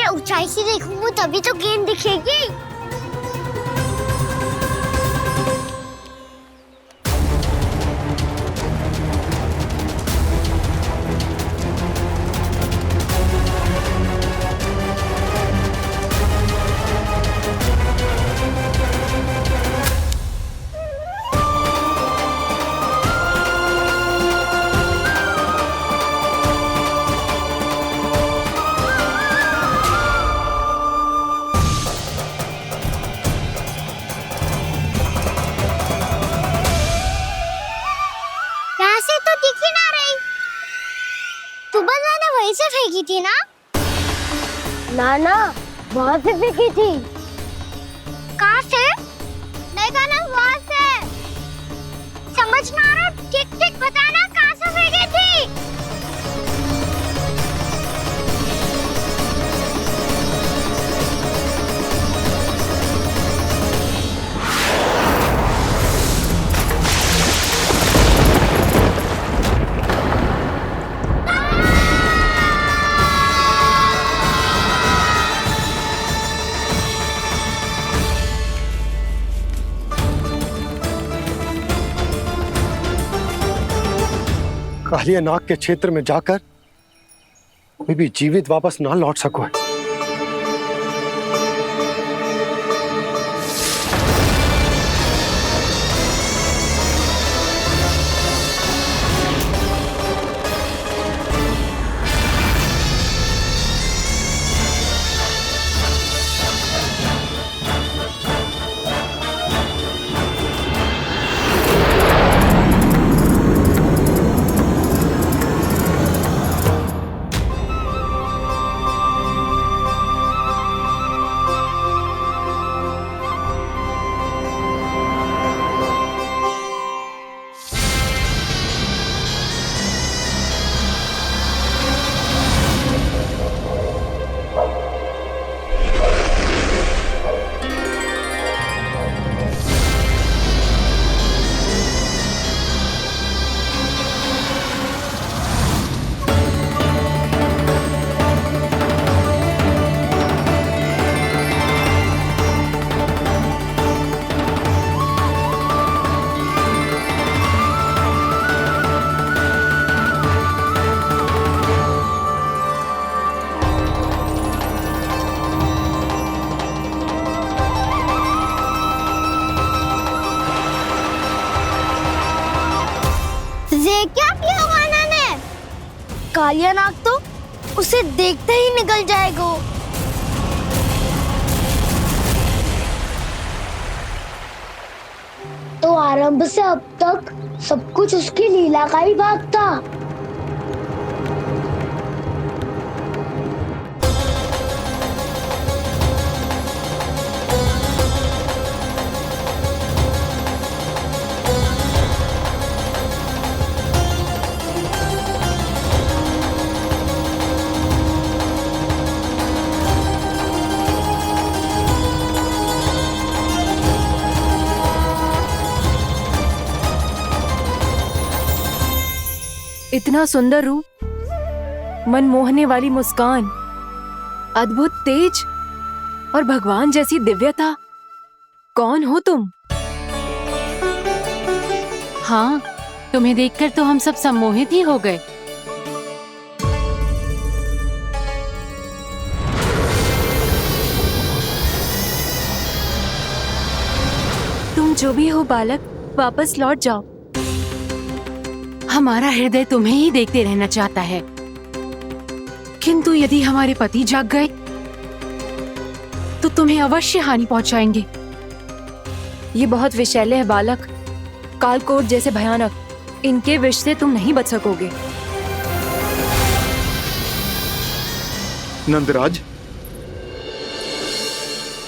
पहले ऊंचाई से देखूंगा तभी तो गेंद दिखेगी। वहीं से फेंकी थी ना? ना वहाँ से फेंकी थी। कहाँ से? नहीं कहा ना वहाँ से। समझ में आ रहा? ठीक ठीक बताना कहाँ से फेंकी थी? कालिया नाग के क्षेत्र में जाकर कोई भी जीवित वापस ना लौट सको है। क्या किया वाना ने? कालिया नाग तो उसे देखते ही निकल जाएगा। तो आरंभ से अब तक सब कुछ उसकी लीला का ही भाग था। इतना सुंदर रूप, मन मोहने वाली मुस्कान, अद्भुत तेज और भगवान जैसी दिव्यता। कौन हो तुम? हाँ, तुम्हें देखकर तो हम सब सम्मोहित ही हो गए। तुम जो भी हो बालक, वापस लौट जाओ। हमारा हृदय तुम्हें ही देखते रहना चाहता है, किंतु यदि हमारे पति जाग गए तो तुम्हें अवश्य हानि पहुंचाएंगे। ये बहुत विषैले है बालक, कालकोट जैसे भयानक। इनके विष से तुम नहीं बच सकोगे। नंदराज,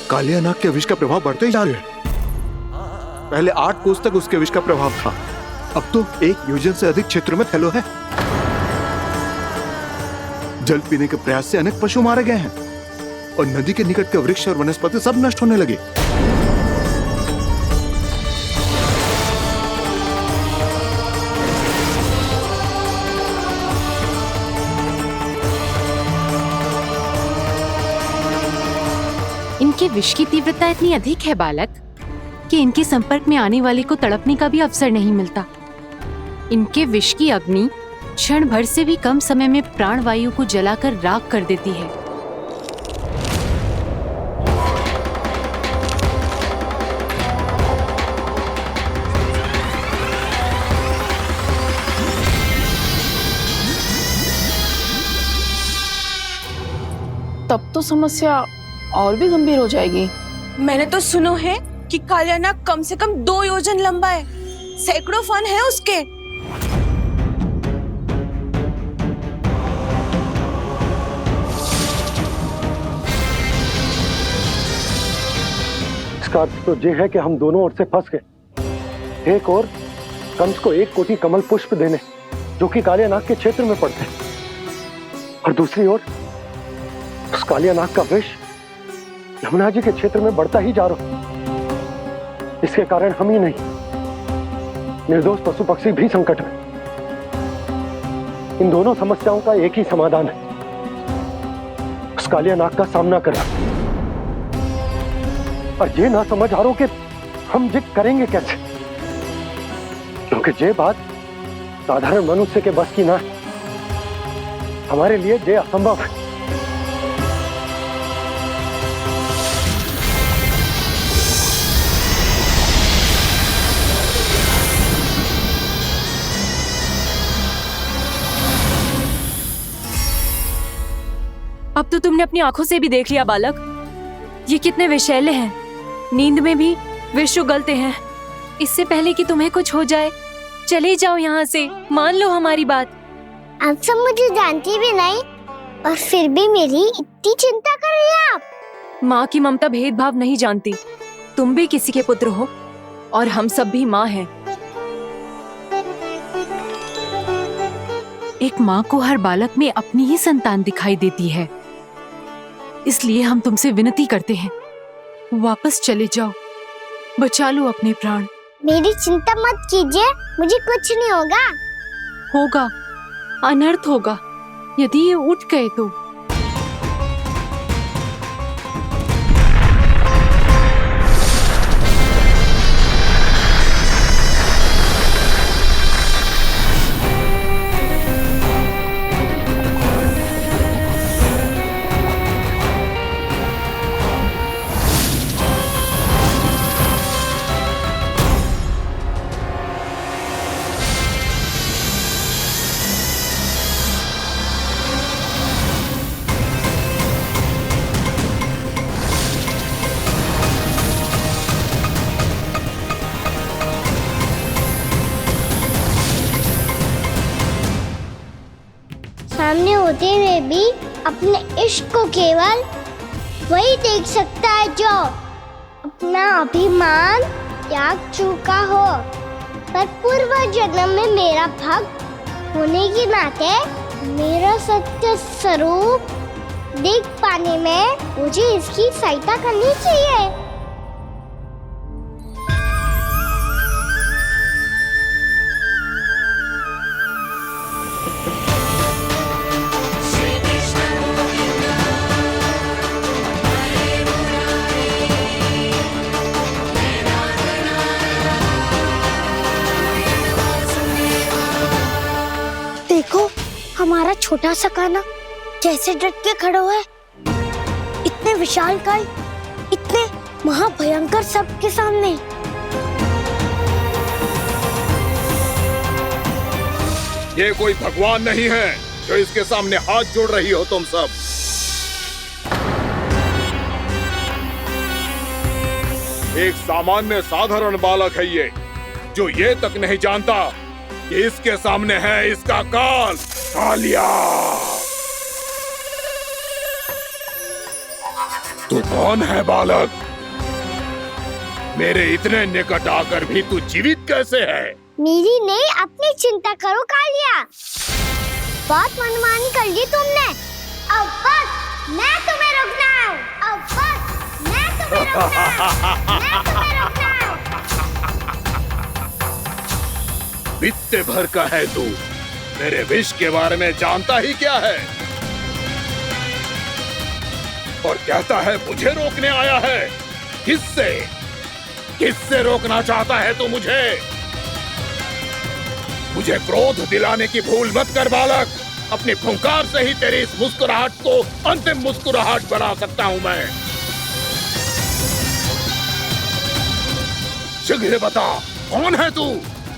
कालिया नाग के विष का प्रभाव बढ़ते ही जा रहा है। पहले 8 कोस तक उसके विष का प्रभाव था, अब तो 1 योजन से अधिक क्षेत्र में फैलो है। जल पीने के प्रयास से अनेक पशु मारे गए हैं और नदी के निकट के वृक्ष और वनस्पति सब नष्ट होने लगे। इनके विष की तीव्रता इतनी अधिक है बालक कि इनके संपर्क में आने वाले को तड़पने का भी अवसर नहीं मिलता। इनके विष की अग्नि क्षण भर से भी कम समय में प्राणवायु को जलाकर राख कर देती है। तब तो समस्या और भी गंभीर हो जाएगी। मैंने तो सुनो है कि कालियानाग कम से कम 2 योजन लंबा है, सैकड़ों फन है उसके। इसका अर्थ तो ये है कि हम दोनों ओर से फंस गए। एक और कंस को 1 कोटि कमल पुष्प देने जो कि कालियानाग के क्षेत्र में पड़ते हैं, और दूसरी ओर उस कालियानाग का विष यमुना जी के क्षेत्र में बढ़ता ही जा रहा। इसके कारण हम ही नहीं, निर्दोष पशु पक्षी भी संकट में। इन दोनों समस्याओं का एक ही समाधान है, उस कालियानाग का सामना करना। और ये ना समझ आ रहा कि हम ये करेंगे कैसे, क्योंकि ये बात साधारण मनुष्य के बस की ना है। हमारे लिए ये असंभव है। अब तो तुमने अपनी आंखों से भी देख लिया बालक, ये कितने विषैले हैं। नींद में भी विष उगलते हैं। इससे पहले कि तुम्हें कुछ हो जाए, चले जाओ यहाँ से, मान लो हमारी बात। आप सब मुझे जानती भी नहीं और फिर भी मेरी इतनी चिंता कर रही हैं आप। माँ की ममता भेदभाव नहीं जानती। तुम भी किसी के पुत्र हो और हम सब भी माँ हैं। एक माँ को हर बालक में अपनी ही संतान दिखाई देती है, इसलिए हम तुमसे विनती करते हैं, वापस चले जाओ, बचा लो अपने प्राण। मेरी चिंता मत कीजिए, मुझे कुछ नहीं होगा। होगा, अनर्थ होगा यदि ये उठ गए तो। सामने होते हुए भी अपने इश्क को केवल वही देख सकता है जो अपना अभिमान त्याग चुका हो। पर पूर्व जन्म में मेरा भक्त होने के नाते मेरा सत्य स्वरूप देख पाने में मुझे इसकी सहायता करनी चाहिए। देखो हमारा छोटा सा कान्हा कैसे डट के खड़ा है, इतने विशालकाय, इतने महाभयंकर सबके सामने। ये कोई भगवान नहीं है जो इसके सामने हाथ जोड़ रही हो तुम सब। एक सामान्य साधारण बालक है ये, जो ये तक नहीं जानता कि इसके सामने है इसका काल, कालिया। तू कौन है बालक? मेरे इतने निकट आकर भी तू जीवित कैसे है? मेरी नहीं, अपनी चिंता करो कालिया। बहुत मनमानी कर ली तुमने। अब बस मैं तुम्हें रोकना हूँ। अब बस मैं तुम्हें रोकना हूँ। मैं तुम्हें रोकना हूँ। बित्ते भर का है तू, मेरे विष के बारे में जानता ही क्या है? और कहता है मुझे रोकने आया है। किससे? किससे रोकना चाहता है तू मुझे? मुझे क्रोध दिलाने की भूल मत कर बालक। अपनी फुंकार से ही तेरी इस मुस्कुराहट को अंतिम मुस्कुराहट बना सकता हूं मैं। शीघ्र बता, कौन है तू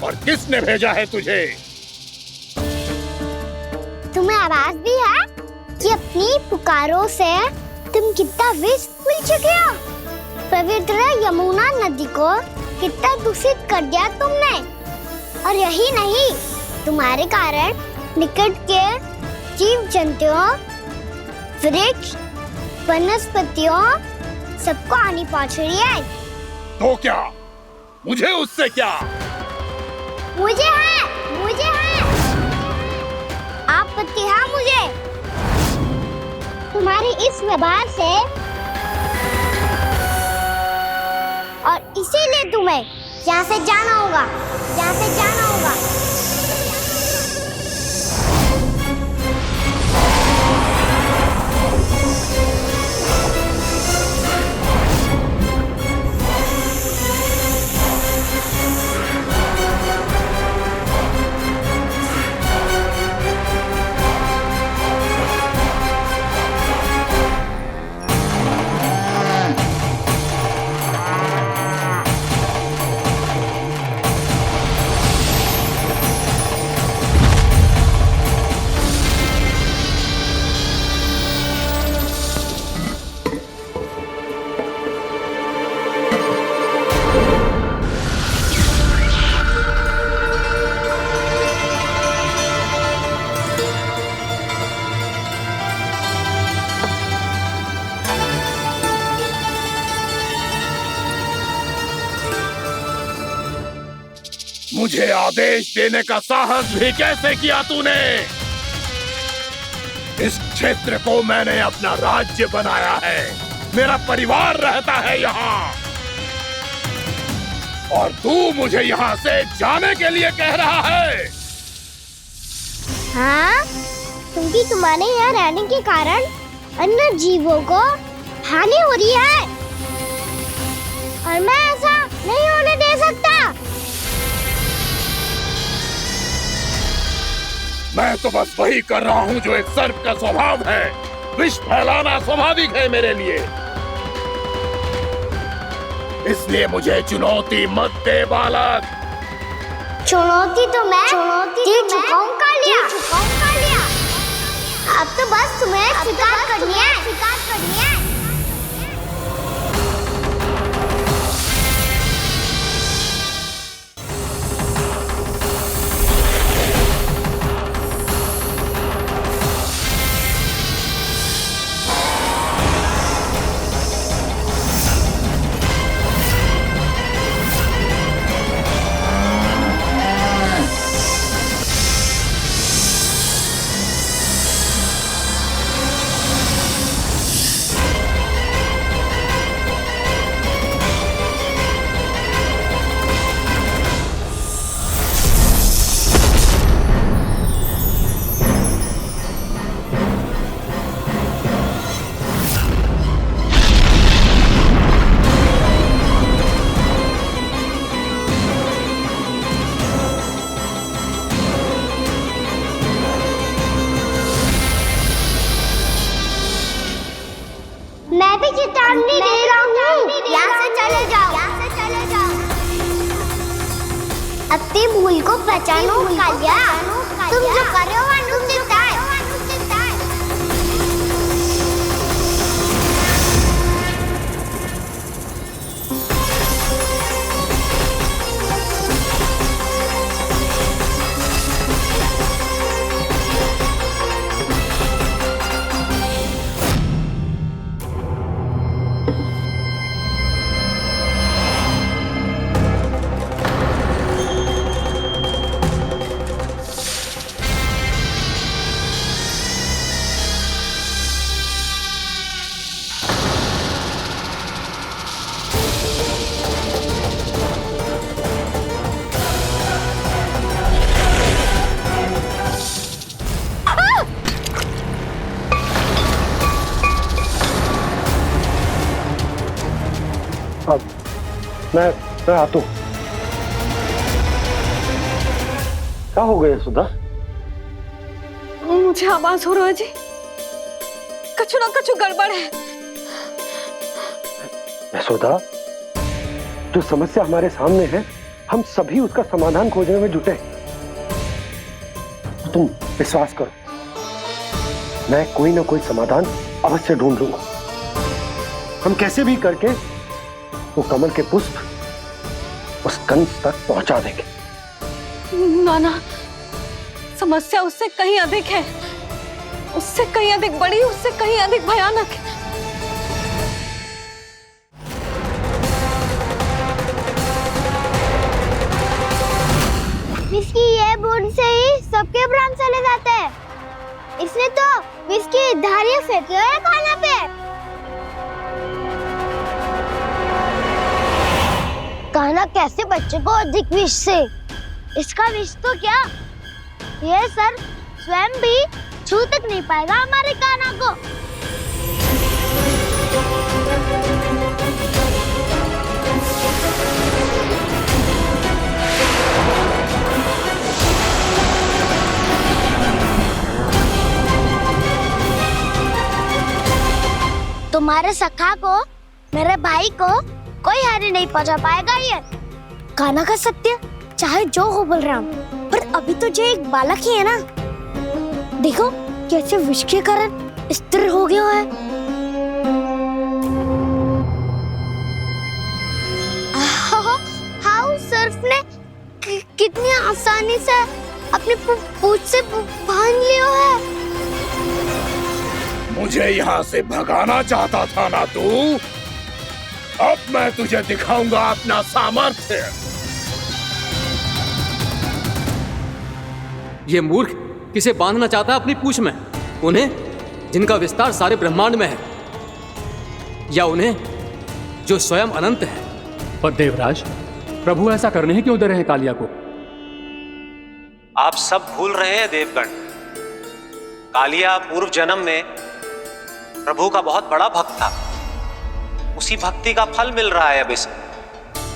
और किसने भेजा है तुझे? तुम्हें आवाज भी है कि अपनी पुकारों से तुम कितना विष भूल चुके हो। पवित्र यमुना नदी को कितना दूषित कर दिया तुमने। और यही नहीं, तुम्हारे कारण निकट के जीव जंतुओं, वृक्ष, वनस्पतियों सबको हानि पहुंच रही है। तो क्या? मुझे उससे क्या? मुझे है आपत्ति है मुझे तुम्हारी इस व्यवहार से, और इसीलिए तुम्हें यहाँ से जाना होगा। मुझे आदेश देने का साहस भी कैसे किया तूने? इस क्षेत्र को मैंने अपना राज्य बनाया है, मेरा परिवार रहता है यहाँ, और तू मुझे यहाँ से जाने के लिए कह रहा है? हाँ, क्योंकि तुम्हारे यहाँ रहने के कारण अन्य जीवों को हानि हो रही है, और मैं ऐसा नहीं होने दे सकता। मैं तो बस वही कर रहा हूँ जो एक सर्प का स्वभाव है। विष फैलाना स्वाभाविक है मेरे लिए, इसलिए मुझे चुनौती मत दे बालक। चुनौती तो मैं दे चुका हूँ कालिया। अब तो बस तुम्हें स्वीकार करनी है। मैं भी चेतावनी दे रहा हूँ, यहाँ से चले जाओ। अपनी भूल को पहचानो कालिया, तुम जो कर रहे हो अनुचित है। अब मैं आता हूँ। क्या हो गया सुधा? मुझे आवाज हो रहा है जी, कछु ना कछु गड़बड़ है। यशोदा, जो समस्या हमारे सामने है, हम सभी उसका समाधान खोजने में जुटे। तुम विश्वास करो, मैं कोई ना कोई समाधान अवश्य ढूंढ लूंगा। हम कैसे भी करके वो कमल के पुष्प उस कंस तक पहुंचा देंगे। नाना, समस्या उससे कहीं अधिक है, उससे कहीं अधिक बड़ी, उससे कहीं अधिक भयानक है। विस्की ये बूंद से ही सबके प्राण चले जाते हैं। इसने तो विस्की धारियां फेंकी है खाना पे। कान्हा कैसे बच्चे को अधिक विष से? इसका विष तो क्या, ये सर स्वयं भी छू तक नहीं पाएगा हमारे कान्हा को। तुम्हारे सखा को, मेरे भाई को कोई हानि नहीं पहुंचा पाएगा। ये कान्हा का सत्य चाहे जो हो बलराम, पर अभी तो जो एक बालक ही है ना। देखो कैसे विष के कारण स्थिर हो गया है। हाउ सर्फ ने कितनी आसानी से अपनी पूंछ से बांध लिया है। मुझे यहाँ से भगाना चाहता था ना तू? अब मैं तुझे दिखाऊंगा अपना सामर्थ्य। ये मूर्ख किसे बांधना चाहता है अपनी पूंछ में? उन्हें जिनका विस्तार सारे ब्रह्मांड में है, या उन्हें जो स्वयं अनंत है? पर देवराज, प्रभु ऐसा करने ही क्यों दे रहे हैं कालिया को? आप सब भूल रहे हैं देवगण। कालिया पूर्व जन्म में प्रभु का बहुत बड़ा भक्त था। उसी भक्ति का फल मिल रहा है अब इसे।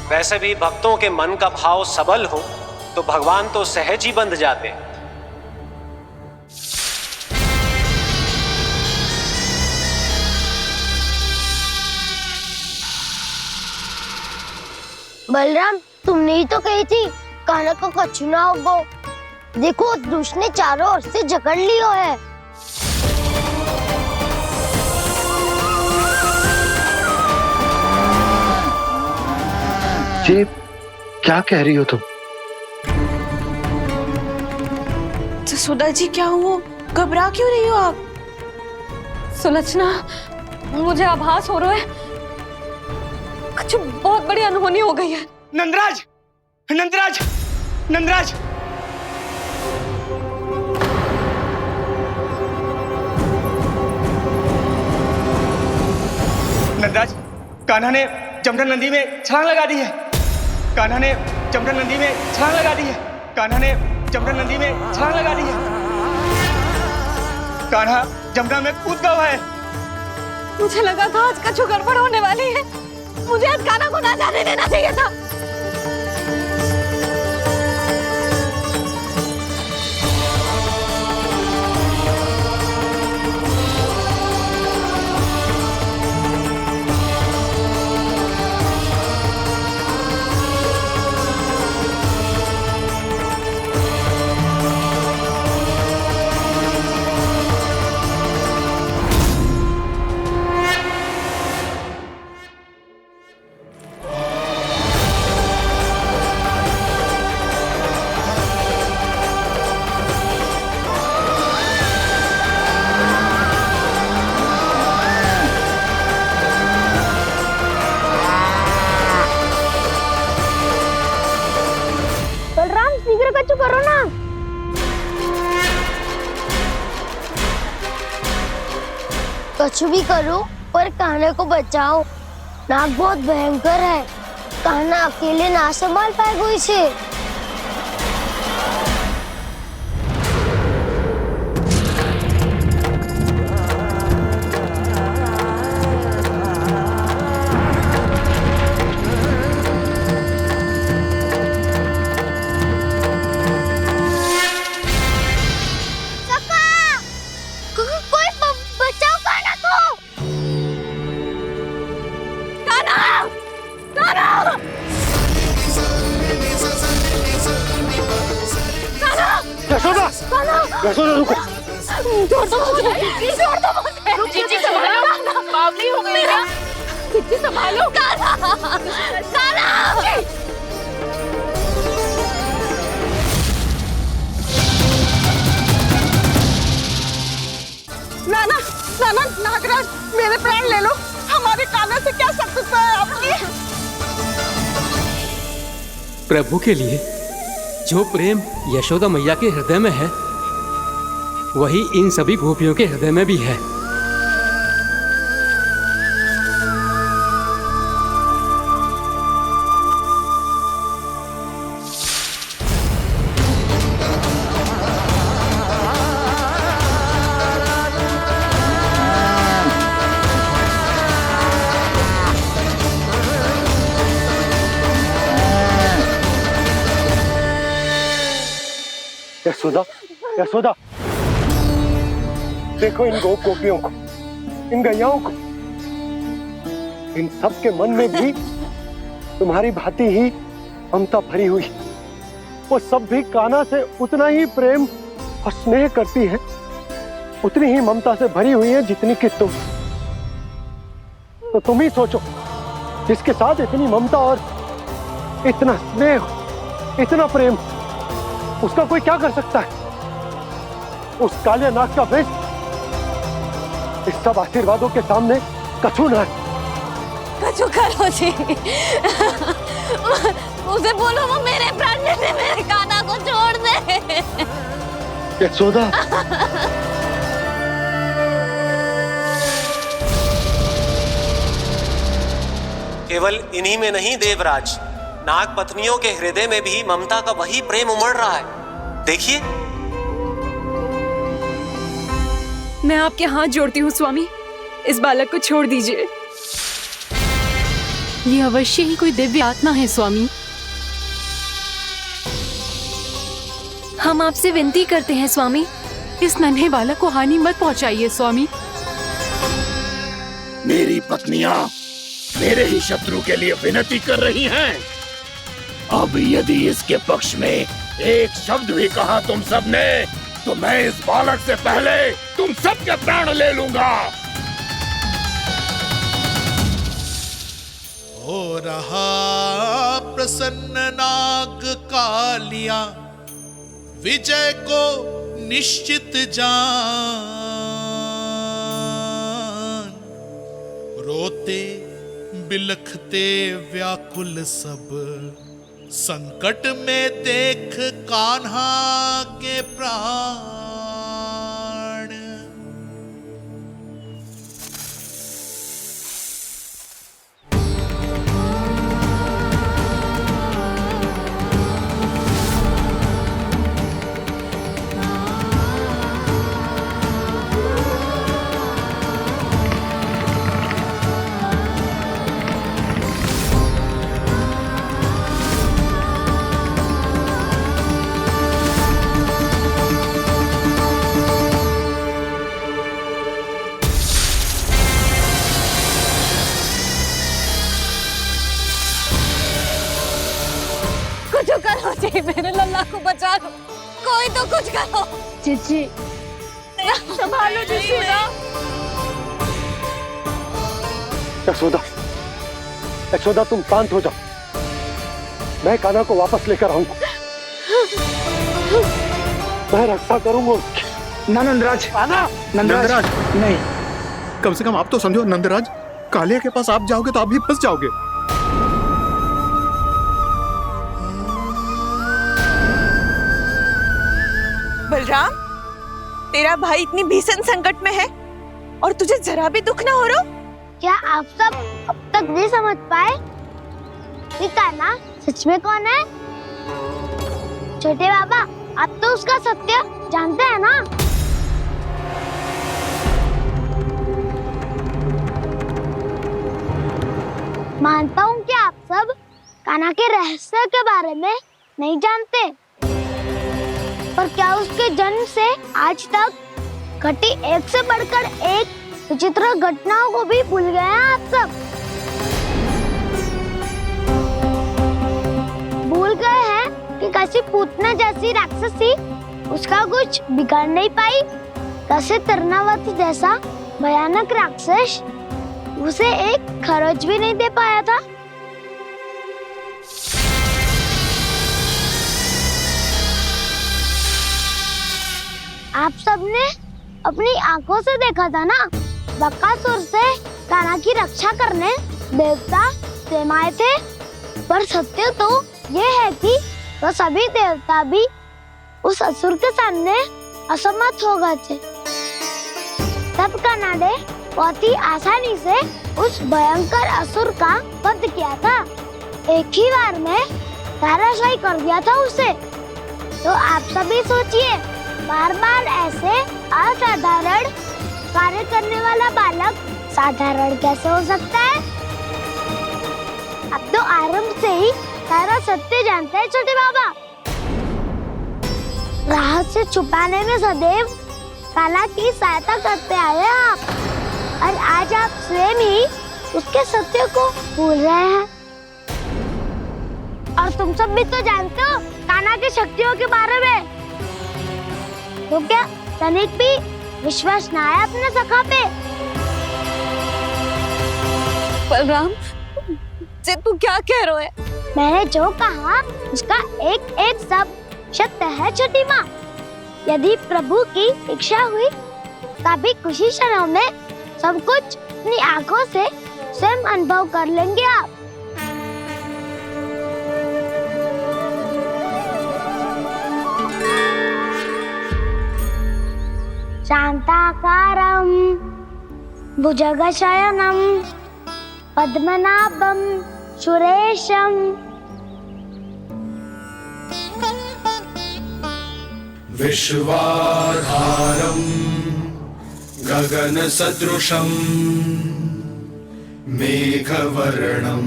वैसे भी भक्तों के मन का भाव सबल हो तो भगवान तो सहज ही बंध जाते। बलराम, तुमने ही तो कही थी कान्हा को कछु ना होगा। देखो दुष्ट ने चारों ओर से जकड़ लियो है। ये क्या कह रही हो तुम? सुधा जी, क्या हुआ? घबरा क्यों रही हो आप? सुलक्षणा, मुझे आभास हो रहा है कुछ बहुत बड़ी अनहोनी हो गई है। नंदराज, नंदराज, नंदराज! नंदराज, कान्हा ने जमदग्नि नदी में छलांग लगा दी है। कान्हा ने जमदग्नि नदी में छलांग लगा दी है। कान्हा ने जमदग्नि नदी में छलांग लगा दी है। कान्हा जमुना में कूद गया है। मुझे लगा था आज कछु गड़बड़ होने वाली है। मुझे आज कान्हा को ना जाने देना चाहिए था। करो ना। कुछ भी करो पर कान्हा को बचाओ। नाग बहुत भयंकर है। कान्हा अकेले ना संभाल पाएगा इसे। यशोदा रुको। छोड़ दो मुझे, छोड़ दो मुझे। जीजी संभालो, बावली हो गई क्या? जीजी संभालो। कान्हा, कान्हा। नाना, नाना, नागराज, मेरे प्राण ले लो। हमारे कान्हा से क्या शत्रुता है आपकी? प्रभु के लिए जो प्रेम यशोदा मैया के हृदय में है, वही इन सभी गोपियों के हृदय में भी है। यशोदा, यशोदा, देखो इन गोपियों को, इन गैयाओं को। इन सब के मन में भी तुम्हारी भांति ही ममता भरी हुई। वो सब भी कान्हा से उतना ही प्रेम और स्नेह करती है, उतनी ही ममता से भरी हुई है जितनी कि तुम। तो तुम ही सोचो, जिसके साथ इतनी ममता और इतना स्नेह, इतना प्रेम, उसका कोई क्या कर सकता है? उस कालिया नाग का वेश इस सब आशीर्वादों के सामने कछु न है। कछु करो जी। उसे बोलो वो मेरे प्राण ले ले, मेरे कान्हा को छोड़ दे। यशोदा, केवल इन्हीं में नहीं देवराज, नाग पत्नियों के हृदय में भी ममता का वही प्रेम उमड़ रहा है। देखिए। मैं आपके हाथ जोड़ती हूँ स्वामी, इस बालक को छोड़ दीजिए। ये अवश्य ही कोई दिव्य आत्मा है स्वामी। हम आपसे विनती करते हैं स्वामी, इस नन्हे बालक को हानि मत पहुंचाइए स्वामी। मेरी पत्नियां मेरे ही शत्रु के लिए विनती कर रही हैं। अब यदि इसके पक्ष में एक शब्द भी कहा तुम सबने, तो मैं इस बालक से पहले तुम सबके प्राण ले लूंगा। हो रहा प्रसन्न नाग कालिया, विजय को निश्चित जान। रोते बिलखते व्याकुल सब, संकट में देख कान्हा के प्राण। जी मेरे लल्ला को बचा लो, कोई तो कुछ करो। जीजी संभालो जीजी। यशोदा, यशोदा तुम शांत हो जाओ, मैं कान्हा को वापस लेकर आऊंगा। मैं रक्षा करूंगा उसकी। ना नंदराज, नंदराज, नहीं। कम से कम आप तो समझो नंदराज, कालिया के पास आप जाओगे तो आप भी फंस जाओगे। बलराम, तेरा भाई इतनी भीषण संकट में है और तुझे जरा भी दुख ना हो रहा? क्या आप सब अब तक नहीं समझ पाए कि कान्हा सच में कौन है? छोटे बाबा, आप तो उसका सत्य जानते हैं ना? मानता हूँ कि आप सब कान्हा के रहस्य के बारे में नहीं जानते, पर क्या उसके जन्म से आज तक घटी एक से बढ़कर एक विचित्र घटनाओं को भी भूल गए हैं आप सब? भूल गए हैं कि कैसी पूतना जैसी राक्षसी उसका कुछ बिगाड़ नहीं पाई? कैसे तरनावती जैसा भयानक राक्षस उसे एक खरोच भी नहीं दे पाया था? आप सबने अपनी आंखों से देखा था ना, बकासुर से कान्हा की रक्षा करने देवता स्वयं आए थे। पर सत्य तो ये है कि वो सभी देवता भी उस असुर के सामने असमर्थ हो गए थे। तब कान्हा ने बहुत ही आसानी से उस भयंकर असुर का वध किया था। एक ही बार में धराशायी कर दिया था उसे। तो आप सभी सोचिए, बार बार ऐसे असाधारण कार्य करने वाला बालक साधारण कैसे हो सकता है? अब तो आरंभ से ही सारा सत्य जानते हैं छोटे बाबा। रहस्य छुपाने में सदैव कान्हा की सहायता करते आए हैं आप, और आज आप स्वयं ही उसके सत्य को भूल रहे हैं। और तुम सब भी तो जानते हो कान्हा की शक्तियों के बारे में। तो क्या तनिक भी विश्वास ना है अपने सखा पे? बलराम, जे तू क्या कह रहा है? मैंने जो कहा उसका एक एक शब्द सत्य है छोटी माँ। यदि प्रभु की इच्छा हुई तभी कुछ ही क्षणों में सब कुछ अपनी आंखों से स्वयं अनुभव कर लेंगे आप। शांताकारं भुजगशयनं पद्मनाभं सुरेशं विश्वाधारं गगनसदृशं मेघवर्णं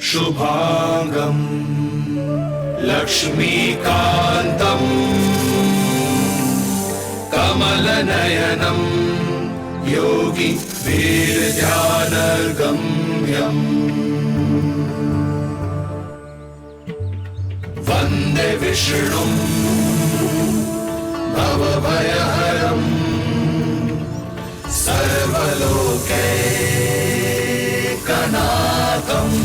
शुभांगं लक्ष्मीकान्तं कमलनयनं योगी वीरध्यानगम्यम् वन्दे विष्णुं भवभयहरं सर्वलोकैकनाथम्।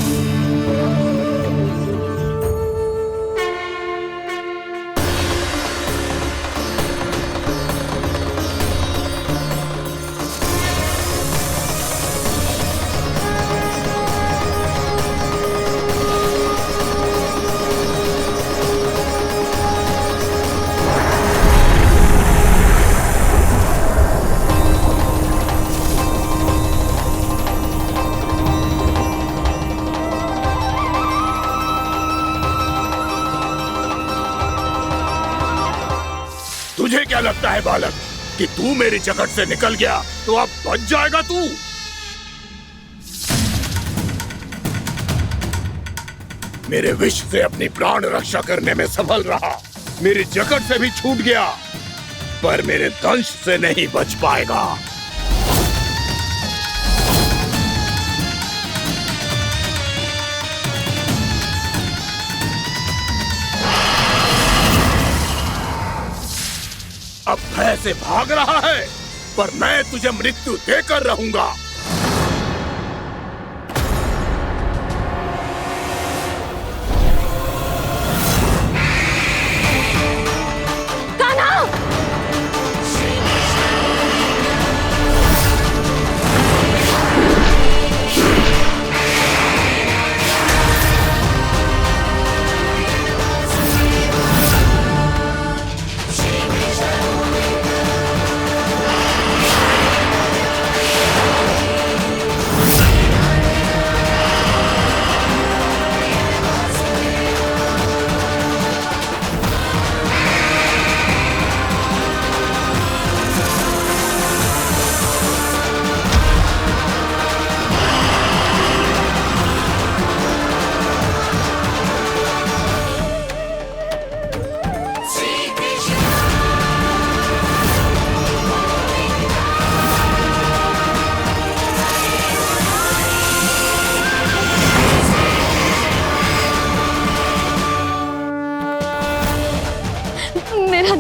तुझे क्या लगता है बालक कि तू मेरी जगत से निकल गया तो अब बच जाएगा तू? मेरे विष से अपनी प्राण रक्षा करने में सफल रहा, मेरी जगत से भी छूट गया, पर मेरे दंश से नहीं बच पाएगा। अब भय से भाग रहा है, पर मैं तुझे मृत्यु देकर रहूंगा।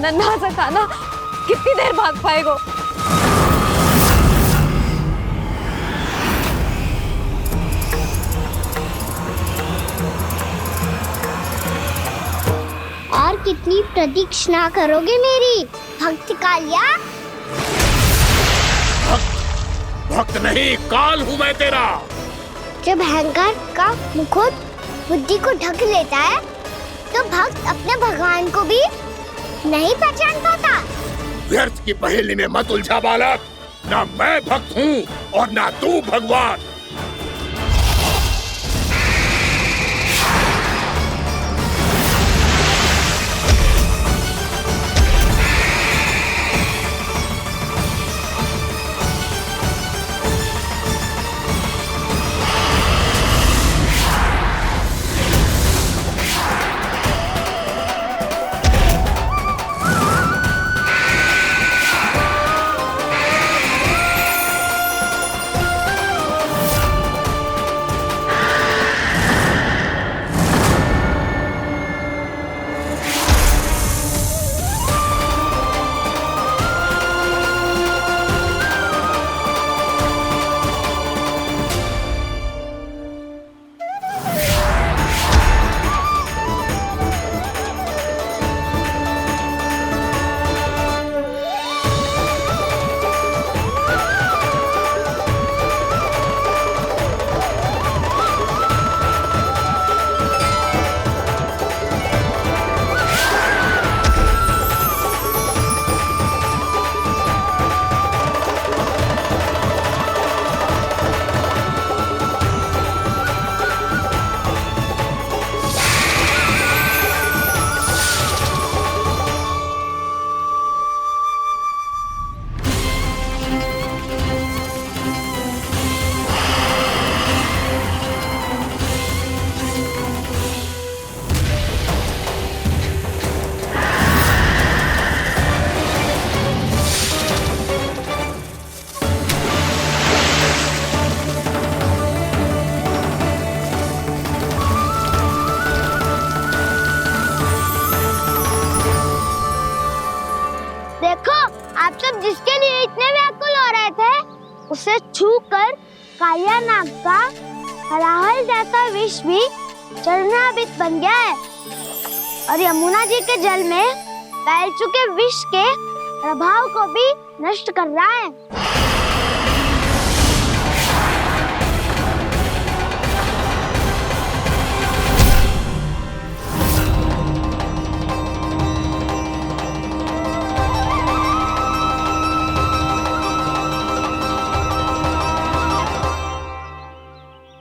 नन्हा सा कान्हा कितनी देर भाग पाएगा? और कितनी प्रतीक्षा करोगे मेरी भक्त कालिया? भक्त नहीं, काल हूँ मैं तेरा। जब अहंकार का मुकुट बुद्धि को ढक लेता है तो भक्त अपने भगवान को भी नहीं पहचान पाता। व्यर्थ की पहेली में मत उलझा बालक। ना मैं भक्त हूँ और ना तू भगवान। जिसके लिए इतने व्याकुल हो रहे थे, उसे छूकर कालिया नाग का हलाहल जैसा विष भी चरणामृत बन गया है और यमुना जी के जल में फैल चुके विष के प्रभाव को भी नष्ट कर रहा है।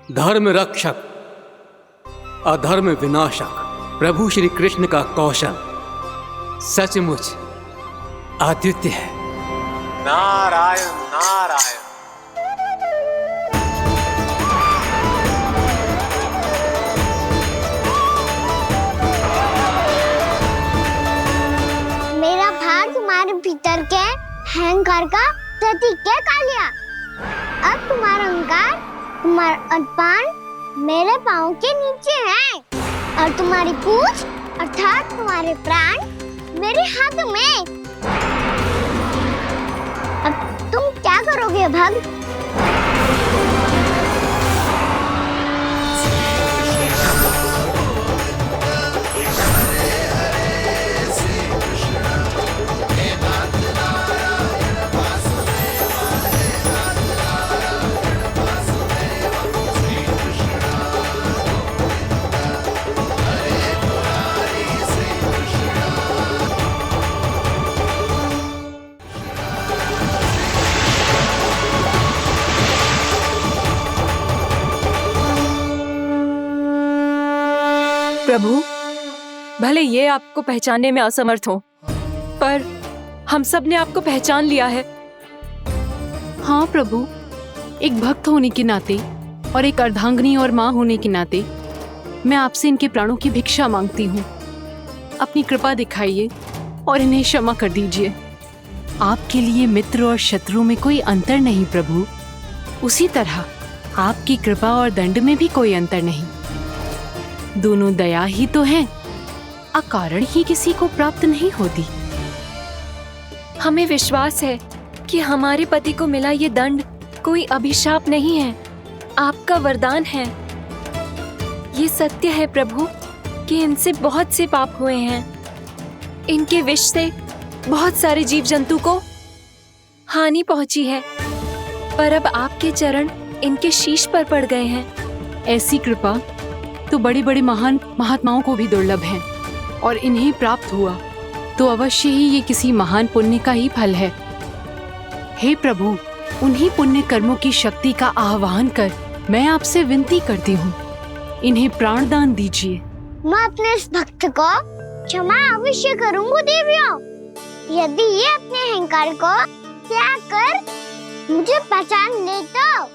धर्म रक्षक, अधर्म विनाशक प्रभु श्री कृष्ण का कौशल सचमुच अद्वितीय है। नारायण नारायण। मेरा भार तुम्हारे भीतर के अहंकार का प्रतीक है कालिया। अब तुम्हारा अहंकार, तुम्हारा अभिमान मेरे पाँव के नीचे है और तुम्हारी पूंछ अर्थात तुम्हारे प्राण मेरे हाथ में। अब तुम क्या करोगे भक्त? प्रभु, भले ये आपको पहचानने में असमर्थ हो, पर हम सब ने आपको पहचान लिया है। हाँ प्रभु, एक भक्त होने के नाते और एक अर्धांगिनी और माँ होने के नाते मैं आपसे इनके प्राणों की भिक्षा मांगती हूँ। अपनी कृपा दिखाइए और इन्हें क्षमा कर दीजिए। आपके लिए मित्र और शत्रु में कोई अंतर नहीं प्रभु। उसी तरह आपकी कृपा और दंड में भी कोई अंतर नहीं। दोनों दया ही तो हैं, अकारण ही किसी को प्राप्त नहीं होती। हमें विश्वास है कि हमारे पति को मिला ये दंड कोई अभिशाप नहीं है, आपका वरदान है। ये सत्य है प्रभु कि इनसे बहुत से पाप हुए हैं। इनके विष से बहुत सारे जीव जंतु को हानि पहुंची है, पर अब आपके चरण इनके शीश पर पड़ गए हैं। ऐसी कृपा तो बड़े बड़े महान महात्माओं को भी दुर्लभ है, और इन्हें प्राप्त हुआ तो अवश्य ही ये किसी महान पुण्य का ही फल है। हे प्रभु, उन्हीं पुण्य कर्मों की शक्ति का आह्वान कर मैं आपसे विनती करती हूँ, इन्हें प्राणदान दीजिए। मैं अपने इस भक्त को क्षमा अवश्य करूंगा देवियों, यदि ये अपने अहंकार को त्याग कर मुझे पहचान ले तो।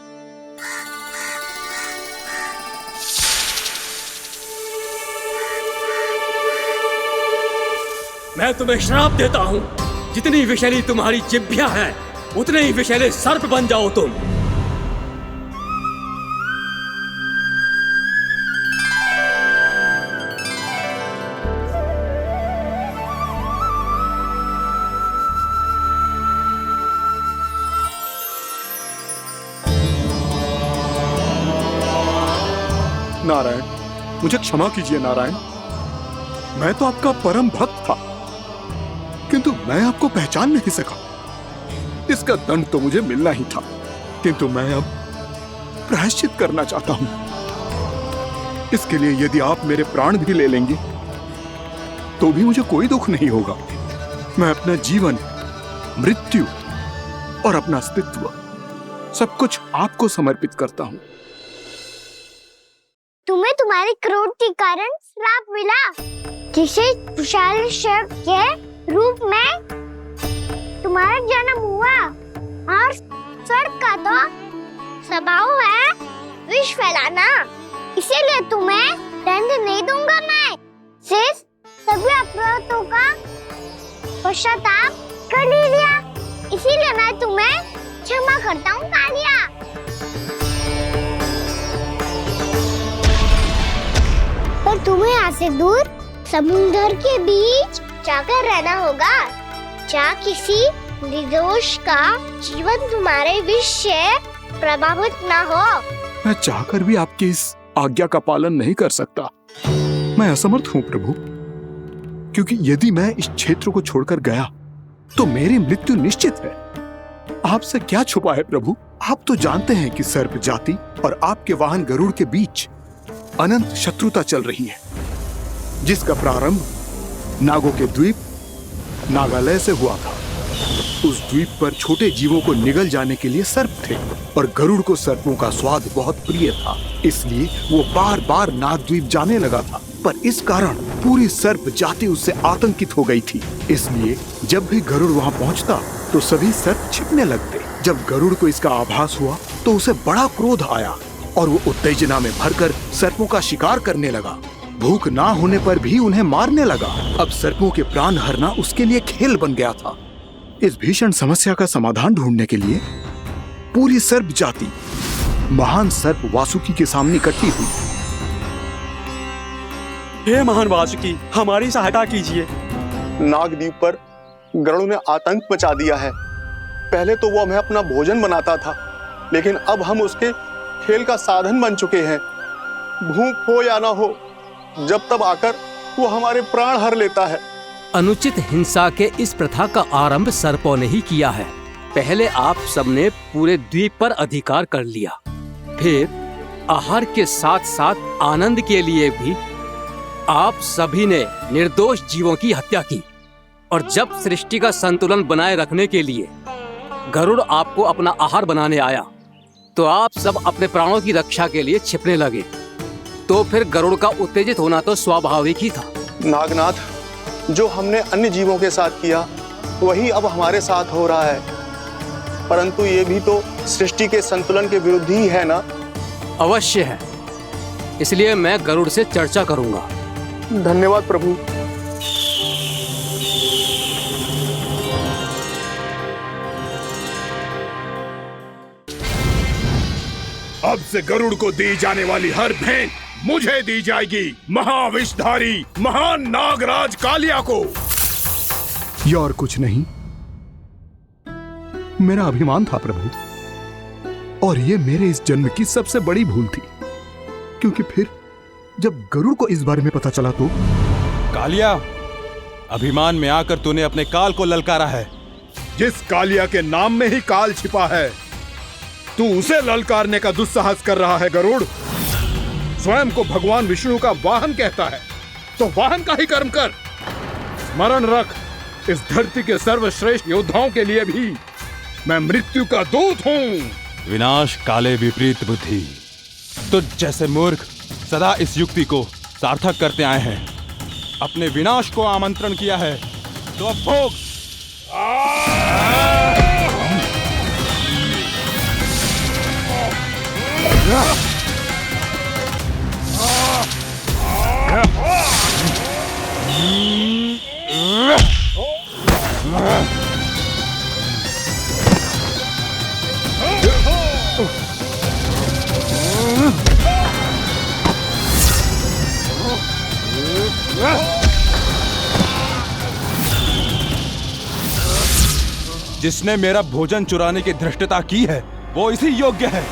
मैं तुम्हें श्राप देता हूँ, जितनी विषैली तुम्हारी जिह्वा है उतने ही विषैले सर्प बन जाओ तुम। नारायण, मुझे क्षमा कीजिए नारायण। मैं तो आपका परम भक्त था, किंतु मैं आपको पहचान नहीं सका। इसका दंड तो मुझे मिलना ही था, किंतु मैं अब प्रायश्चित करना चाहता हूं। इसके लिए यदि आप मेरे प्राण भी ले लेंगे तो भी मुझे कोई दुख नहीं होगा। मैं अपना जीवन, मृत्यु और अपना अस्तित्व सब कुछ आपको समर्पित करता हूं। तुम्हें तुम्हारी क्रोध के कारण श्राप मिला, जिसे विशाल सर्प के रूप में तुम्हारा जन्म हुआ, और सर्प का तो स्वभाव है विष फैलाना। इसीलिए तुम्हें दंड नहीं दूंगा मैं, सिर्फ सभी अपराधों का पश्चाताप कर लिया। इसीलिए मैं तुम्हें क्षमा करता हूँ कालिया। पर तुम्हें यहाँ से दूर समुद्र के बीच जाकर रहना होगा, जहाँ किसी निर्दोष का जीवन तुम्हारे विष से प्रभावित न हो। मैं चाहकर भी आपकी इस आज्ञा का पालन नहीं कर सकता। मैं असमर्थ हूँ प्रभु, क्योंकि यदि मैं इस क्षेत्र को छोड़कर गया तो मेरी मृत्यु निश्चित है। आपसे क्या छुपा है प्रभु? आप तो जानते हैं कि सर्प जाति और आपके वाहन गरुड़ के बीच अनंत शत्रुता चल रही है, जिसका प्रारंभ नागों के द्वीप नागालय से हुआ था। उस द्वीप पर छोटे जीवों को निगल जाने के लिए सर्प थे, और गरुड़ को सर्पों का स्वाद बहुत प्रिय था, इसलिए वो बार बार नागद्वीप जाने लगा था। पर इस कारण पूरी सर्प जाति उससे आतंकित हो गई थी। इसलिए जब भी गरुड़ वहाँ पहुँचता तो सभी सर्प छिपने लगते। जब गरुड़ को इसका आभास हुआ तो उसे बड़ा क्रोध आया, और वो उत्तेजना में भरकर सर्पों का शिकार करने लगा। भूख ना होने पर भी उन्हें मारने लगा। अब सर्पों के प्राण हरना उसके लिए खेल बन गया था। इस भीषण समस्या का समाधान ढूंढने के लिए पूरी सर्प जाति महान सर्प वासुकी के सामने इकट्ठी हुई। हे महान वासुकी, हमारी सहायता कीजिए। नागद्वीप पर गरुड़ ने आतंक मचा दिया है। पहले तो वो हमें अपना भोजन बनाता था, लेकिन अब हम उसके खेल का साधन बन चुके हैं। भूख हो या ना हो, जब तब आकर वो हमारे प्राण हर लेता है। अनुचित हिंसा के इस प्रथा का आरंभ सर्पों ने ही किया है। पहले आप सबने पूरे द्वीप पर अधिकार कर लिया, फिर आहार के साथ साथ आनंद के लिए भी आप सभी ने निर्दोष जीवों की हत्या की। और जब सृष्टि का संतुलन बनाए रखने के लिए गरुड़ आपको अपना आहार बनाने आया, तो आप सब अपने प्राणों की रक्षा के लिए छिपने लगे। तो फिर गरुड़ का उत्तेजित होना तो स्वाभाविक ही था। नागनाथ, जो हमने अन्य जीवों के साथ किया वही अब हमारे साथ हो रहा है, परंतु ये भी तो सृष्टि के संतुलन के विरुद्ध ही है ना? अवश्य है, इसलिए मैं गरुड़ से चर्चा करूंगा। धन्यवाद प्रभु। अब से गरुड़ को दी जाने वाली हर भेंट मुझे दी जाएगी, महाविषधारी महान नागराज कालिया को। ये और कुछ नहीं, मेरा अभिमान था प्रभु, और ये मेरे इस जन्म की सबसे बड़ी भूल थी, क्योंकि फिर जब गरुड़ को इस बारे में पता चला तो। कालिया, अभिमान में आकर तूने अपने काल को ललकारा है। जिस कालिया के नाम में ही काल छिपा है, तू उसे ललकारने का दुस्साहस कर रहा है गरुड़। स्वयं को भगवान विष्णु का वाहन कहता है, तो वाहन का ही कर्म कर। स्मरण रख, इस धरती के सर्वश्रेष्ठ योद्धाओं के लिए भी मैं मृत्यु का दूत हूं। विनाश काले विपरीत बुद्धि। तुझ जैसे मूर्ख सदा इस युक्ति को सार्थक करते आए हैं। अपने विनाश को आमंत्रण किया है, तो अब भोग। जिसने मेरा भोजन चुराने की धृष्टता की है, वो इसी योग्य है।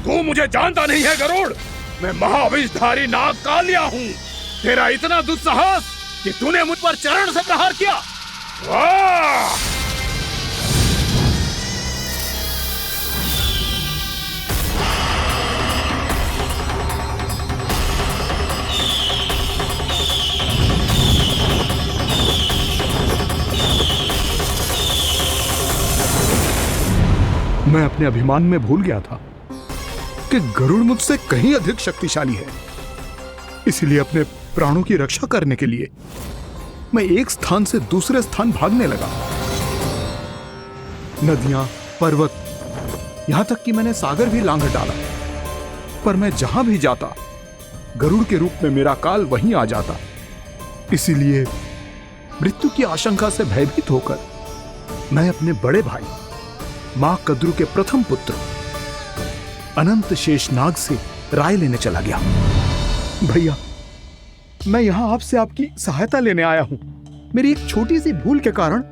तू मुझे जानता नहीं है गरुड़, मैं महाविषधारी नाग कालिया हूँ। तेरा इतना दुस्साहस कि तूने मुझ पर चरण से प्रहार किया। मैं अपने अभिमान में भूल गया था कि गरुड़ मुझसे कहीं अधिक शक्तिशाली है। इसलिए अपने प्राणों की रक्षा करने के लिए मैं एक स्थान से दूसरे स्थान भागने लगा। नदियां, पर्वत, यहां तक कि मैंने सागर भी लांघ डाला, पर मैं जहां भी जाता गरुड़ के रूप में मेरा काल वहीं आ जाता। इसीलिए मृत्यु की आशंका से भयभीत होकर मैं अपने बड़े भाई मां कद्रू के प्रथम पुत्र अनंत शेषनाग से राय लेने चला गया। भैया, मैं यहां आपसे आपकी सहायता लेने आया हूं। मेरी एक छोटी सी भूल के कारण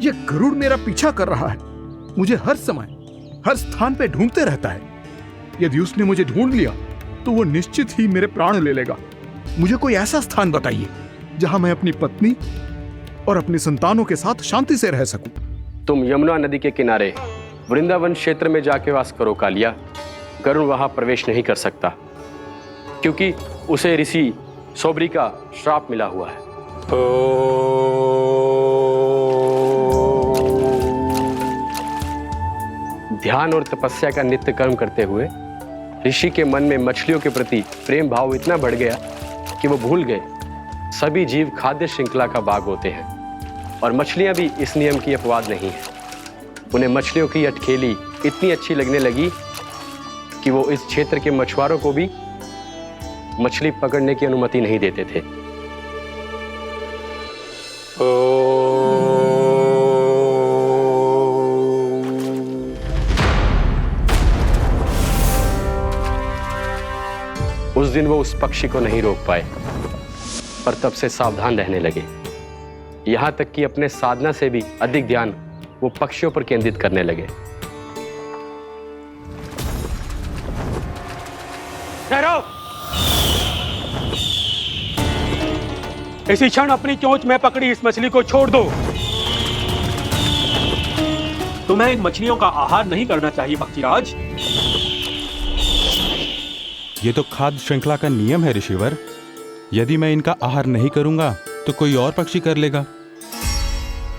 यह गरुड़ मेरा पीछा कर रहा है। मुझे हर समय हर स्थान पे ढूंढते रहता है। यदि उसने मुझे ढूंढ लिया तो वो निश्चित ही मेरे प्राण ले लेगा। मुझे कोई ऐसा स्थान बताइए जहां मैं अपनी पत्नी और अपनी संतानों के साथ शांति से रह सकूं। तुम यमुना नदी के किनारे वृंदावन क्षेत्र में जाके वास करो कालिया। गरुड़ वहां प्रवेश नहीं कर सकता, क्योंकि उसे ऋषि सोबरी का श्राप मिला हुआ है। ध्यान और तपस्या का नित्य कर्म करते हुए ऋषि के मन में मछलियों के प्रति प्रेम भाव इतना बढ़ गया कि वो भूल गए सभी जीव खाद्य श्रृंखला का भाग होते हैं, और मछलियां भी इस नियम की अपवाद नहीं है। उन्हें मछलियों की अटखेली इतनी अच्छी लगने लगी कि वो इस क्षेत्र के मछुआरों को भी मछली पकड़ने की अनुमति नहीं देते थे। उस दिन वो उस पक्षी को नहीं रोक पाए, पर तब से सावधान रहने लगे। यहां तक कि अपने साधना से भी अधिक ध्यान वो पक्षियों पर केंद्रित करने लगे। ठहरो! इसी क्षण अपनी चोंच में पकड़ी इस मछली को छोड़ दो। तुम्हें इन मछलियों का आहार नहीं करना चाहिए पक्षीराज। ये तो खाद्य श्रृंखला का नियम है ऋषिवर। यदि मैं इनका आहार नहीं करूंगा तो कोई और पक्षी कर लेगा।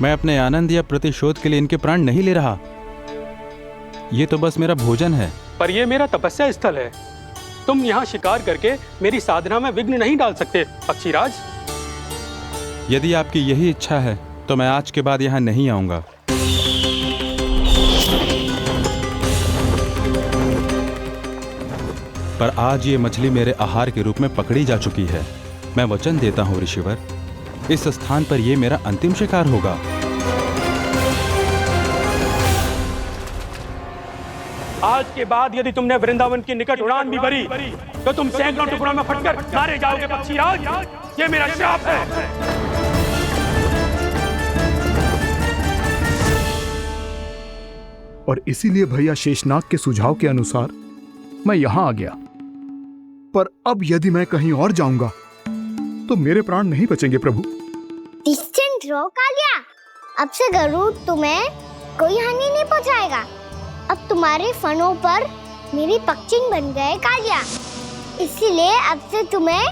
मैं अपने आनंद या प्रतिशोध के लिए इनके प्राण नहीं ले रहा। ये तो बस मेरा भोजन है। पर यह मेरा तपस्या स्थल है। तुम यहाँ शिकार करके मेरी साधना में विघ्न नहीं डाल सकते पक्षीराज। यदि आपकी यही इच्छा है तो मैं आज के बाद यहाँ नहीं आऊंगा। पर आज ये मछली मेरे आहार के रूप में पकड़ी जा चुकी है। मैं वचन देता हूँ ऋषिवर, इस स्थान पर यह मेरा अंतिम शिकार होगा। आज के बाद यदि तुमने वृंदावन की निकट उड़ान भी भरी तो तुम सैकड़ों टुकड़ों में फटकर मारे जाओगे पक्षीराज। ये मेरा श्राप है। और इसीलिए भैया शेषनाग के सुझाव के अनुसार मैं यहां आ गया। पर अब यदि मैं कहीं और जाऊंगा तो मेरे प्राण नहीं बचेंगे प्रभु। निश्चिंत रहो कालिया, अब से गरुड़ तुम्हें कोई हानि नहीं पहुंचाएगा। अब तुम्हारे फनों पर मेरी पक्षिंग बन गए कालिया, इसीलिए अब से तुम्हें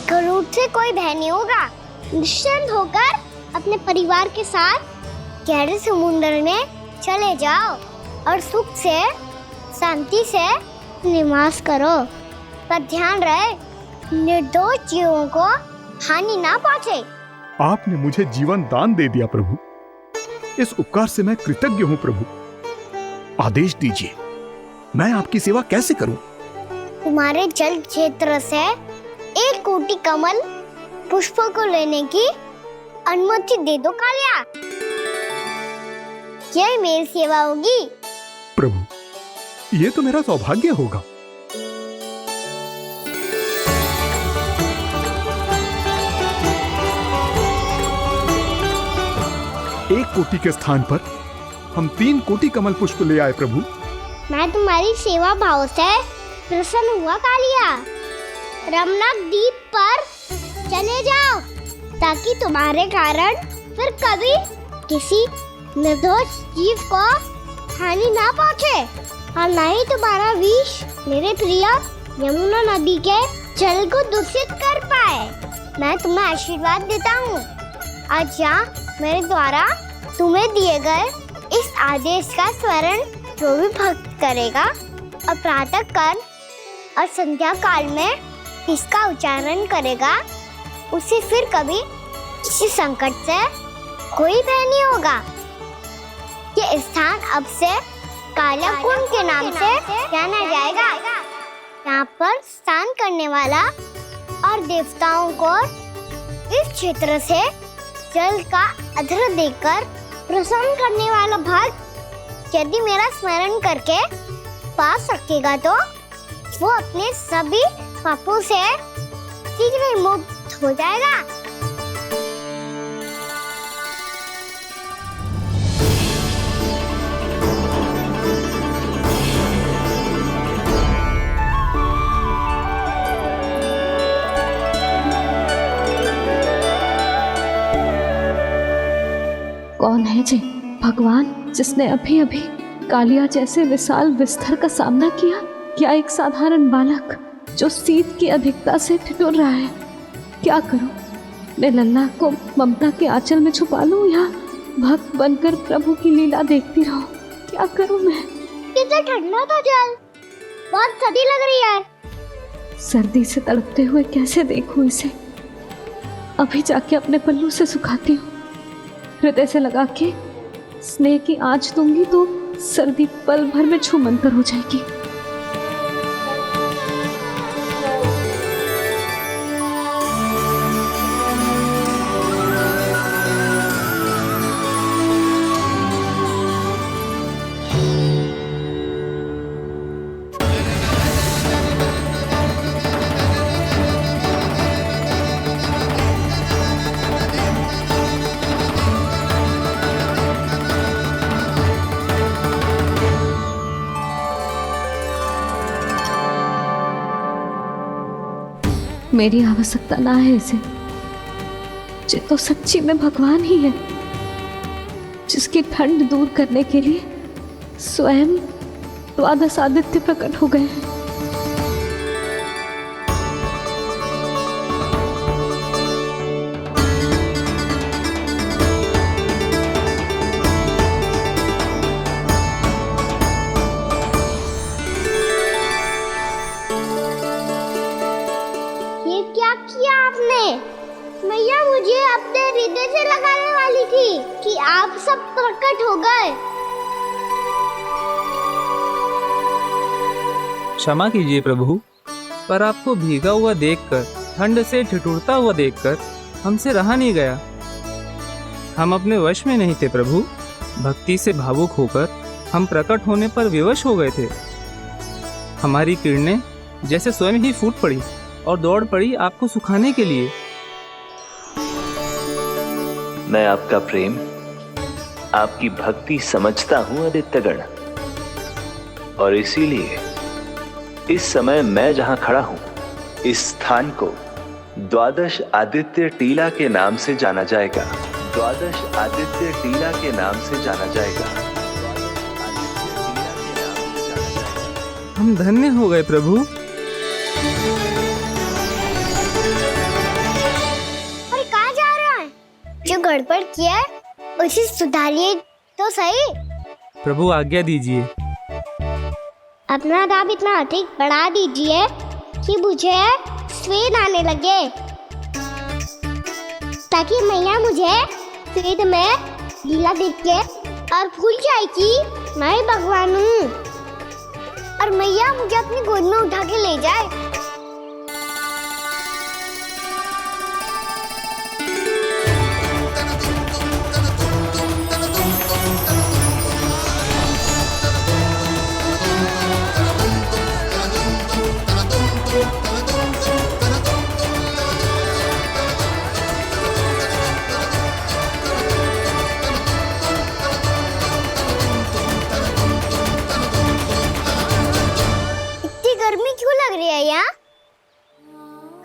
गरुड़ से कोई भय नहीं होगा। निश्चिंत होकर अपने परिवार के साथ गहरे समुद्र में चले जाओ और सुख से शांति से निवास करो। पर ध्यान रहे निर्दोष जीवों को हानि ना पहुंचे। आपने मुझे जीवन दान दे दिया प्रभु, इस उपकार से मैं कृतज्ञ हूँ प्रभु। आदेश दीजिए, मैं आपकी सेवा कैसे करूं? तुम्हारे जल क्षेत्र से 1 कोटि कमल पुष्पों को लेने की अनुमति दे दो कालिया, यही मेरी सेवा होगी। प्रभु, ये तो मेरा सौभाग्य होगा। एक कोटि के स्थान पर हम 3 कोटि कमल पुष्प ले आए प्रभु। मैं तुम्हारी सेवा भाव से प्रसन्न हुआ कालिया। रमनक द्वीप पर चले जाओ ताकि तुम्हारे कारण फिर कभी किसी निर्दोष जीव को हानि ना पहुंचे और न ही तुम्हारा विष मेरे प्रिय यमुना नदी के जल को दूषित कर पाए। मैं तुम्हें आशीर्वाद देता हूँ। आज यहाँ मेरे द्वारा तुम्हें दिए गए इस आदेश का स्मरण जो भी भक्त करेगा और प्रातः काल और संध्या काल में इसका उच्चारण करेगा, उसे फिर कभी किसी संकट से कोई भय नहीं होगा। ये स्थान अब से काला कुंड के नाम से जाना जाएगा। यहाँ पर स्नान करने वाला और देवताओं को इस क्षेत्र से जल का अर्घ्य देकर प्रसन्न करने वाला भक्त यदि मेरा स्मरण करके पास रखेगा तो वो अपने सभी पापों से शीघ्र ही मुक्त हो जाएगा। कौन है जी भगवान जिसने अभी अभी कालिया जैसे विशाल विस्तर का सामना किया? क्या एक साधारण बालक जो शीत की अधिकता से ठिठुर रहा है? क्या करूं? मैं लल्ला को ममता के आंचल में छुपा लूं या भक्त बनकर प्रभु की लीला देखती रहूं? क्या करूं मैं? कितना ठंडा था जल, बहुत सर्दी लग रही है। सर्दी से तड़पते हुए कैसे देखूं इसे? अभी जाके अपने पल्लू से सुखाती हूँ। हृदय से लगा के स्नेह की आंच दूंगी तो सर्दी पल भर में छूमंतर हो जाएगी। मेरी आवश्यकता ना है इसे, ये तो सच्ची में भगवान ही है जिसकी ठंड दूर करने के लिए स्वयं द्वादश आदित्य प्रकट हो गए हैं। मैया मुझे अपने हृदय से लगाने वाली थी कि आप सब प्रकट हो गए। क्षमा कीजिए प्रभु, पर आपको भीगा हुआ देखकर, ठंड से ठिठुरता हुआ देखकर हमसे रहा नहीं गया। हम अपने वश में नहीं थे प्रभु। भक्ति से भावुक होकर हम प्रकट होने पर विवश हो गए थे। हमारी किरणें जैसे स्वयं ही फूट पड़ी और दौड़ पड़ी आपको सुखाने के लिए। मैं आपका प्रेम आपकी भक्ति समझता हूं आदित्यगण, और इसीलिए इस समय मैं जहां खड़ा हूं, इस स्थान को द्वादश आदित्य टीला के नाम से जाना जाएगा। द्वादश आदित्य टीला के नाम से जाना जाएगा। हम धन्य हो गए प्रभु। और कहाँ जा रहा है? जो गड़बड़ किया है उसे सुधारिए तो सही। प्रभु आज्ञा दीजिए। अपना दाब इतना अधिक बढ़ा दीजिए कि मुझे स्वेद आने लगे, ताकि मैया मुझे स्वेद में लीला देख के और भूल जाए कि मैं भगवान हूँ, और मैया मुझे अपनी गोद में उठा के ले जाए।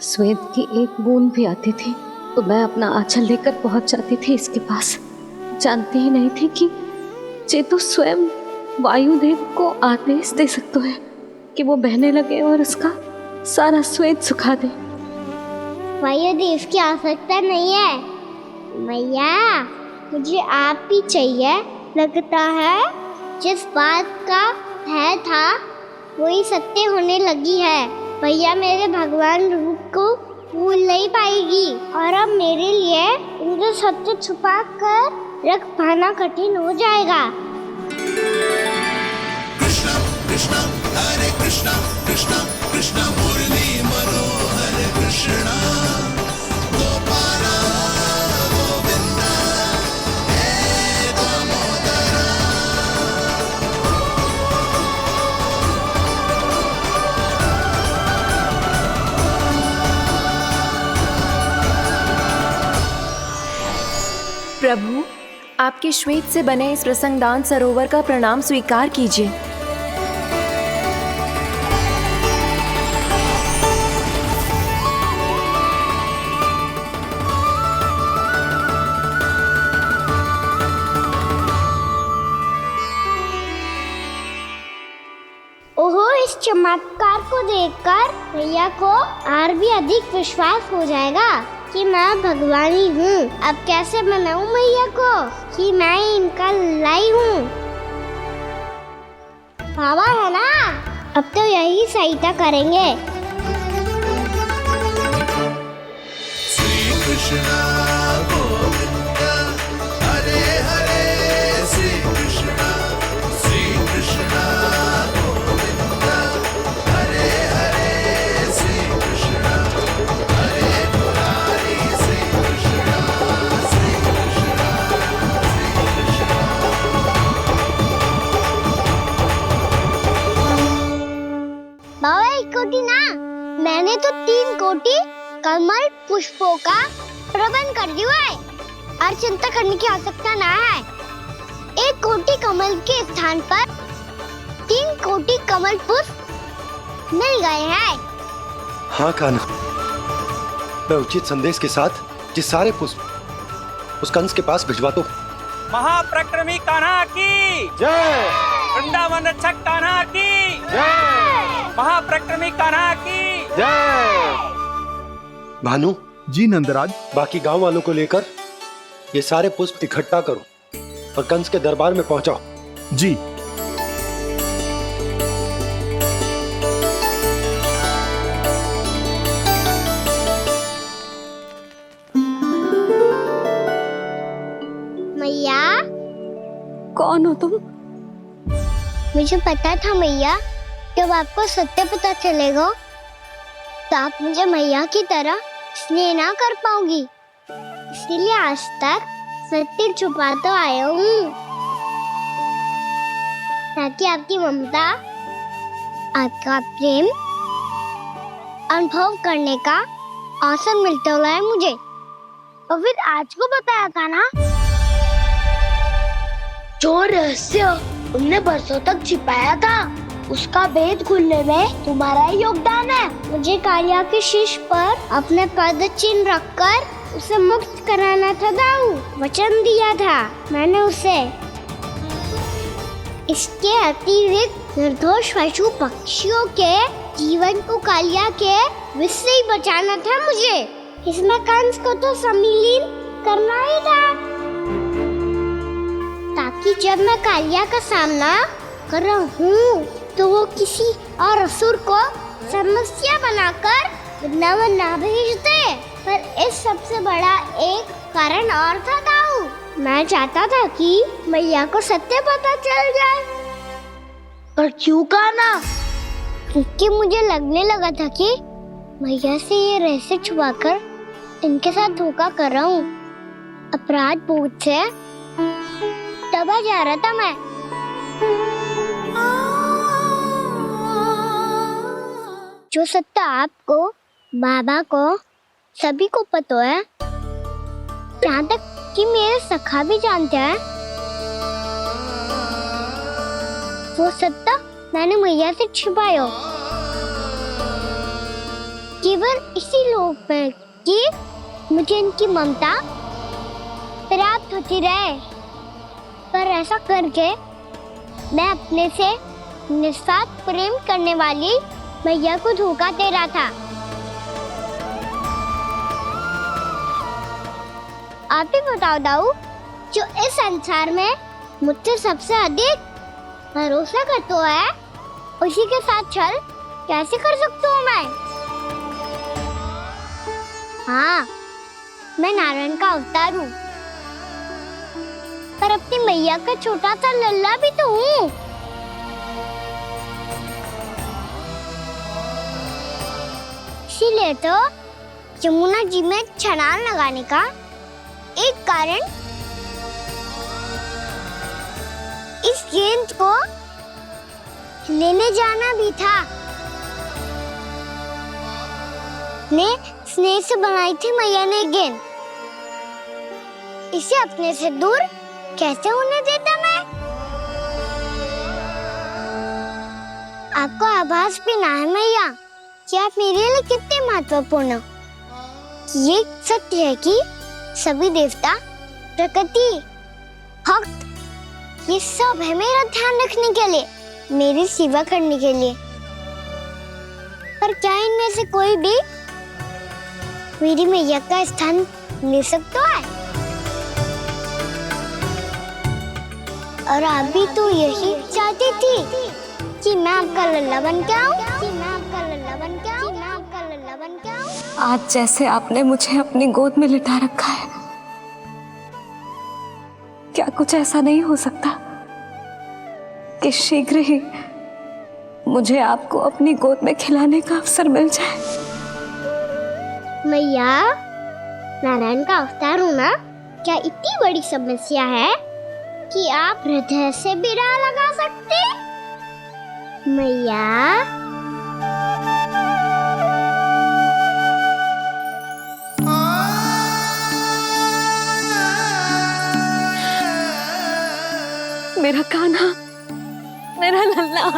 श्वेत की एक बूंद भी आती थी तो मैं अपना आंचल लेकर पहुंच जाती थी इसके पास। जानती ही नहीं थी कि चेतु स्वयं वायुदेव को आदेश दे सकता है कि वो बहने लगे और उसका सारा श्वेत सुखा दे। वायुदेव की आवश्यकता नहीं है मैया, मुझे आप ही चाहिए। लगता है जिस बात का भय था वही सत्य होने लगी है। भैया मेरे भगवान रूप को भूल नहीं पाएगी, और अब मेरे लिए उनके सत्य छुपा कर रख पाना कठिन हो जाएगा। कृष्णा कृष्णा हरे कृष्णा कृष्णा कृष्णा मुरली मनोहर कृष्णा गोपाला गोविंदा हे दामोदरा। प्रभु, आपके श्वेत से बने इस प्रसंगदान सरोवर का प्रणाम स्वीकार कीजिए। ओहो, इस चमत्कार को देखकर भैया को और भी अधिक विश्वास हो जाएगा कि मैं भगवानी हूँ। अब कैसे मनाऊं मैया को कि मैं इनका लाई हूँ। बाबा है ना, अब तो यही सहायता करेंगे। श्री कृष्णा गोविंदा हरे हरे श्री कृष्णा गोविंदा हरे हरे श्री कृष्णा हरे मुरारी श्री कृष्णा श्री कृष्णा श्री कृष्णा। बाबा एक कोटि ना, मैंने तो 3 कोटि कमल पुष्पों का प्रबंध कर दिया है और चिंता करने की आवश्यकता ना है। 1 कोटि कमल के स्थान पर 3 कोटि कमल पुष्प मिल गए हैं। हाँ कान्हा, मैं उचित संदेश के साथ ये सारे पुष्प उस कंस के पास भिजवा दो। महाप्रक्रमी कान्हा की जय। वृंदावन रक्षक कान्हा की जय। महाप्रक्रमी कान्हा की जय। भानु जी नंदराज, बाकी गांव वालों को लेकर ये सारे पुष्प इकट्ठा करो और कंस के दरबार में पहुंचाओ। जी। मैया, कौन हो तुम? मुझे पता था मैया, जब आपको सत्य पता चलेगा तो आप मुझे मैया की तरह स्नेह ना कर पाओगी, इसलिए आज तक सत्य छुपा तो आया हूँ, ताकि आपकी ममता, आपका प्रेम अनुभव करने का अवसर मिलता रहा है मुझे। और फिर आज को बताया था ना जो रहस्य तुमने बरसों तक छिपाया था, उसका भेद खुलने में तुम्हारा ही योगदान है। मुझे कालिया के शीश पर अपने पद चिन्ह रखकर उसे मुक्त कराना था दाऊ। वचन दिया था मैंने उसे। इसके अतिरिक्त निर्दोष पशु पक्षियों के जीवन को कालिया के विष से ही बचाना था मुझे। इसमें कंस को तो सम्मिलित करना ही था, ताकि जब मैं कालिया का सामना कर रहा हूँ तो वो किसी और असुर को समस्या बनाकर वृंदावन ना भेज दे। पर इस सबसे बड़ा एक कारण और था दाऊ। मैं चाहता था कि मैया को सत्य पता चल जाए। पर क्यों कहा ना? क्योंकि मुझे लगने लगा था कि मैया से ये रहस्य छुपाकर इनके साथ धोखा कर रहा हूँ। अपराध बोझ से दबा जा रहा था मैं। जो सत्य आपको, बाबा को, सभी को पता है, यहाँ तक कि मेरे सखा भी जानते हैं, वो सत्य मैंने मैया से छिपाया केवल इसी लोभ में कि मुझे इनकी ममता प्राप्त होती रहे। पर ऐसा करके मैं अपने से निस्वार्थ प्रेम करने वाली मैया को धोखा दे रहा था। आप ही बताओ दाऊ, जो इस संसार में मुझसे सबसे अधिक भरोसा करता है, उसी के साथ छल कैसे कर सकता हूँ मैं? हाँ, मैं नारायण का अवतार हूँ, पर अपनी मैया का छोटा सा लल्ला भी तो हूँ। इसीलिए तो यमुना जी में छलांग लगाने का एक कारण इस गेंद को लेने जाना भी था। ने स्नेह से बनाई थी मैया ने गेंद। इसे अपने से दूर कैसे होने देता मैं? आपको आभास भी ना है मैया कि आप मेरे लिए कितने महत्वपूर्ण हो। ये सत्य है कि सभी देवता, प्रकृति, भक्त, ये सब है मेरा ध्यान रखने के लिए, मेरी सेवा करने के लिए। पर क्या इनमें से कोई भी मेरी मैया का स्थान ले सकता है? और आप भी तो यही चाहती थी कि मैं आपका लल्ला बन के आऊं, कि मैं आपका लल्ला बन के आऊं, कि मैं आपका लल्ला बन के आऊं। आज जैसे आपने मुझे अपनी गोद में लिटा रखा है, क्या कुछ ऐसा नहीं हो सकता कि शीघ्र ही मुझे आपको अपनी गोद में खिलाने का अवसर मिल जाए? मैया, नारायण का अवतार हूँ ना, क्या इतनी बड़ी समस्या है कि आप हृदय से भी राह लगा सकते? मैया, मेरा कान्हा, मेरा लल्ला।